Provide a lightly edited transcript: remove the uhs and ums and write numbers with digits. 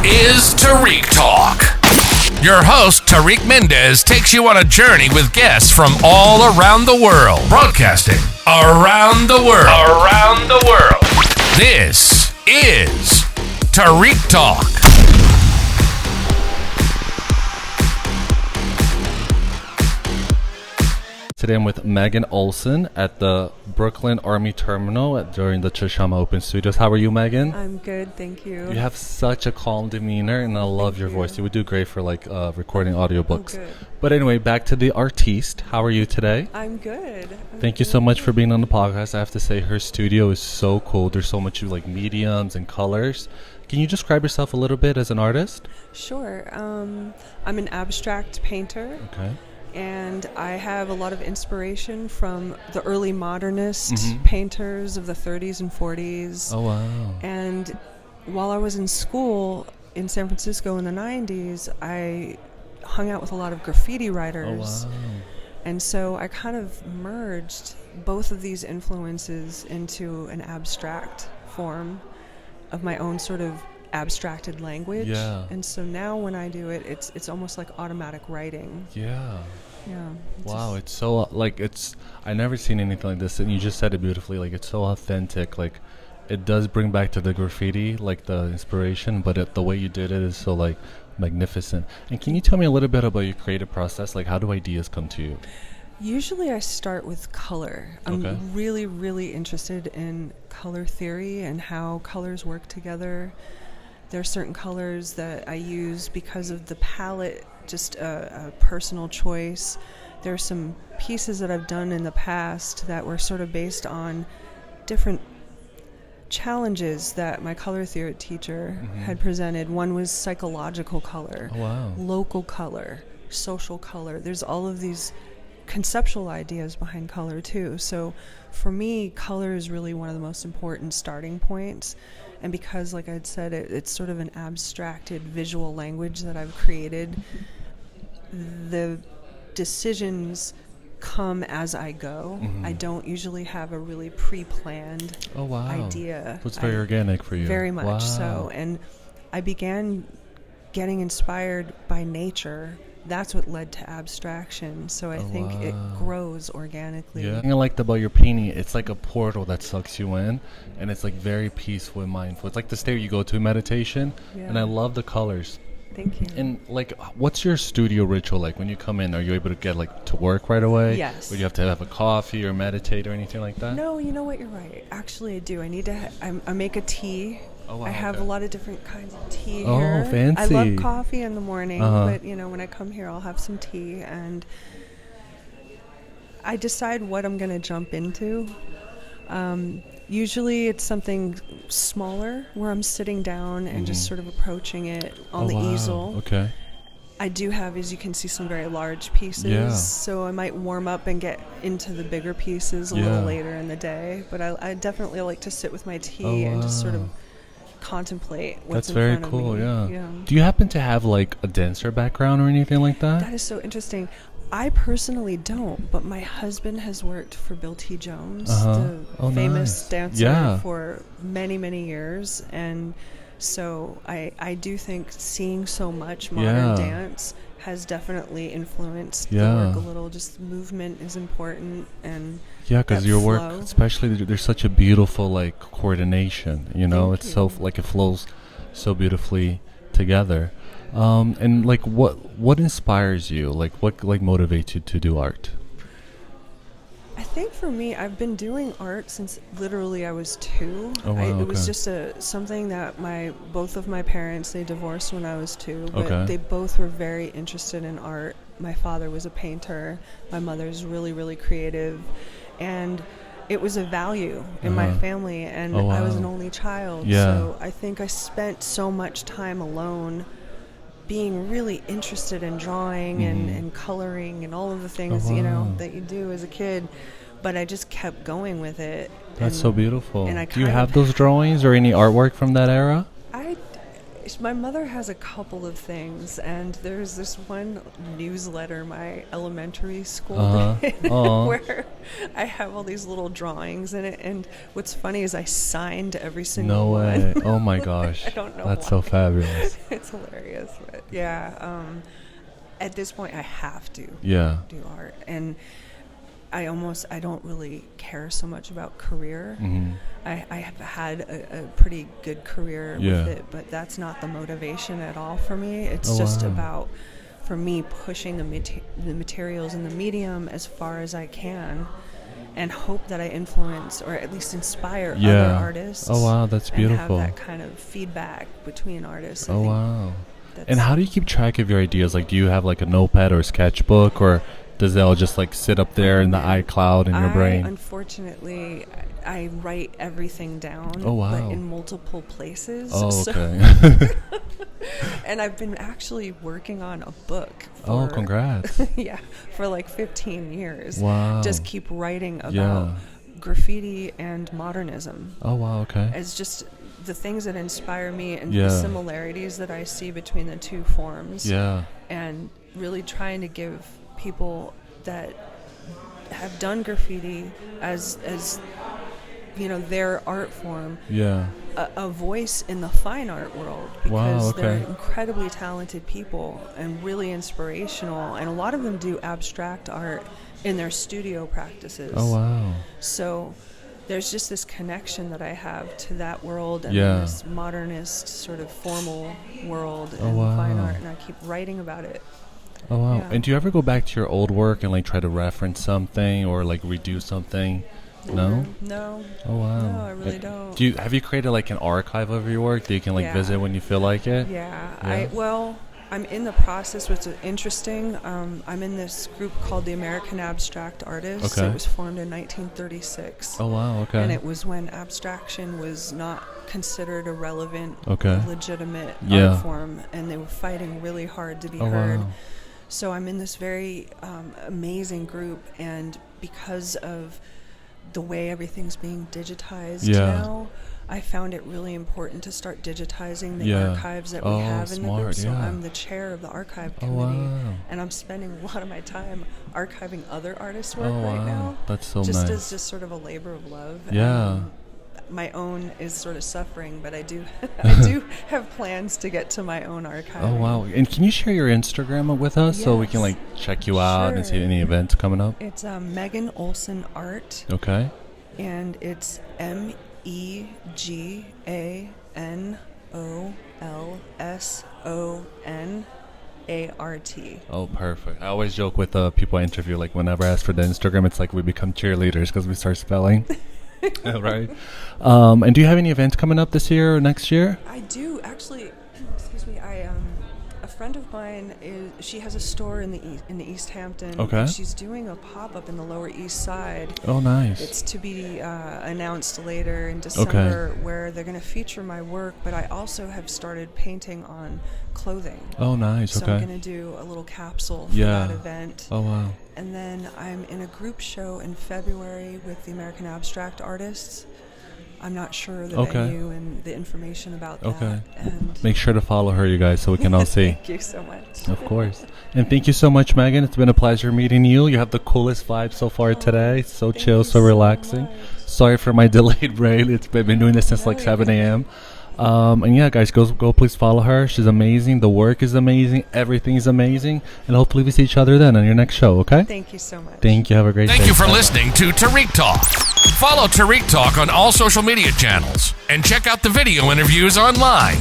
is Tarik Talk. Your host, Tarik Mendes, takes you on a journey with guests from all around the world. Broadcasting around the world. Around the world. This is Tarik Talk. Today I'm with Megan Olson at the Brooklyn Army Terminal during the CHASHAMA Open Studios. How are you, Megan? I'm good, thank you. You have such a calm demeanor, and I love your voice. You would do great for recording audiobooks. Oh, good. But anyway, back to the artiste. How are you today? I'm good. Thank you so much for being on the podcast. I have to say, her studio is so cool. There's so much mediums and colors. Can you describe yourself a little bit as an artist? Sure. I'm an abstract painter. Okay. And I have a lot of inspiration from the early modernist painters of the 30s and 40s. Oh, wow. And while I was in school in San Francisco in the 90s, I hung out with a lot of graffiti writers. Oh, wow. And so I kind of merged both of these influences into an abstract form of my own sort of abstracted language. Yeah. And so now when I do it, it's almost like automatic writing. Yeah. Yeah. Wow, it's so I never seen anything like this, and you just said it beautifully. It's so authentic. It does bring back to the graffiti, the inspiration, but the way you did it is so magnificent. And can you tell me a little bit about your creative process? How do ideas come to you? Usually I start with color. I'm really, really interested in color theory and how colors work together. There are certain colors that I use because of the palette, just a personal choice. There are some pieces that I've done in the past that were sort of based on different challenges that my color theory teacher had presented. One was psychological color, local color, social color. There's all of these conceptual ideas behind color too. So for me, color is really one of the most important starting points. And because, like I'd said, it's sort of an abstracted visual language that I've created, the decisions come as I go. I don't usually have a really pre-planned idea. So it's very organic for you. Very much so. And I began getting inspired by nature. That's what led to abstraction. So I think it grows organically. Yeah. The thing I liked about your painting, it's like a portal that sucks you in, and it's very peaceful and mindful. It's like the state you go to in meditation, and I love the colors. Thank you. And what's your studio ritual like when you come in? Are you able to get to work right away? Yes. Or do you have to have a coffee or meditate or anything like that? No, you know what? You're right. Actually, I do. I need to. I make a tea. Oh, wow, I have a lot of different kinds of tea here. Oh, fancy. I love coffee in the morning, but when I come here, I'll have some tea, and I decide what I'm going to jump into. Usually it's something smaller where I'm sitting down and just sort of approaching it on the easel. Okay. I do have, as you can see, some very large pieces, so I might warm up and get into the bigger pieces a little later in the day, but I definitely like to sit with my tea and just sort of contemplate what's in front of me. That's very cool, yeah. Do you happen to have a dancer background or anything like that? That is so interesting. I personally don't, but my husband has worked for Bill T. Jones, the famous dancer, for many, many years. And so I do think seeing so much modern dance has definitely influenced the work a little. Just movement is important. And because your work, especially, there's such a beautiful coordination, it's so it flows so beautifully together. And what inspires you? What motivates you to do art? I think for me, I've been doing art since literally I was 2. It was just something that both of my parents, they divorced when I was 2, but they both were very interested in art. My father was a painter. My mother's really, really creative, and it was a value in my family. And I was an only child, so I think I spent so much time alone, being really interested in drawing and coloring and all of the things that you do as a kid, but I just kept going with it. That's so beautiful. And do you have those drawings or any artwork from that era? My mother has a couple of things, and there's this one newsletter my elementary school did where I have all these little drawings in it, and what's funny is I signed every single one. No way. Oh my gosh. I don't know That's why. so fabulous. It's hilarious, but yeah, at this point I have to do art, and I don't really care so much about career. Mm-hmm. I have had a pretty good career with it, but that's not the motivation at all for me. It's just about, for me, pushing the materials and the medium as far as I can, and hope that I influence or at least inspire other artists. Oh wow, that's beautiful. And have that kind of feedback between artists. Oh wow. And how do you keep track of your ideas? Like, do you have like a notepad or a sketchbook, or does it all just like sit up there in the iCloud in your brain? Unfortunately, I write everything down, but in multiple places. Oh, okay. And I've been actually working on a book. Congrats. For like 15 years. Wow. Just keep writing about graffiti and modernism. Oh, wow, okay. It's just the things that inspire me and the similarities that I see between the two forms. Yeah. And really trying to give people that have done graffiti as their art form a voice in the fine art world, because they're incredibly talented people and really inspirational, and a lot of them do abstract art in their studio practices. Oh wow. So there's just this connection that I have to that world and this modernist sort of formal world and fine art, and I keep writing about it. Oh wow. Yeah. And do you ever go back to your old work and like try to reference something or like redo something? No? No. Oh wow. No, I really don't. Have you created like an archive of your work that you can like visit when you feel like it? Yeah. I'm in the process, which is interesting. I'm in this group called the American Abstract Artists. It was formed in 1936. Oh wow, okay. And it was when abstraction was not considered a relevant, legitimate art form, and they were fighting really hard to be heard. Wow. So I'm in this very amazing group, and because of the way everything's being digitized now, I found it really important to start digitizing the archives that we have in the group. So I'm the chair of the archive committee, and I'm spending a lot of my time archiving other artists' work right now. That's so nice. Just as sort of a labor of love. Yeah. My own is sort of suffering, but I do have plans to get to my own archive. Oh wow! And can you share your Instagram with us so we can like check you out and see any events coming up? It's Megan Olson Art. Okay. And it's MEGANOLSONART. Oh, perfect. I always joke with people I interview, like whenever I ask for the Instagram, it's like we become cheerleaders because we start spelling. Right. And do you have any events coming up this year or next year? I do, actually. Excuse me. A friend of mine she has a store in the East Hampton. Okay. And she's doing a pop-up in the Lower East Side. Oh, nice. It's to be announced later in December, where they're going to feature my work, but I also have started painting on clothing. Oh, nice. So I'm going to do a little capsule for that event. Oh, wow. And then I'm in a group show in February with the American Abstract Artists. I'm not sure the venue and the information about that. And make sure to follow her, you guys, so we can all see. Thank you so much. Of course. And thank you so much, Megan. It's been a pleasure meeting you. You have the coolest vibe so far today. So chill, so relaxing. Sorry for my delayed brain. I've been doing this since like 7 a.m. And yeah, guys, go please follow her. She's amazing. The work is amazing. Everything is amazing. And hopefully we see each other then on your next show, okay? Thank you so much. Thank you. Have a great day. Thank you for listening to Tarik Talk. Follow Tarik Talk on all social media channels and check out the video interviews online.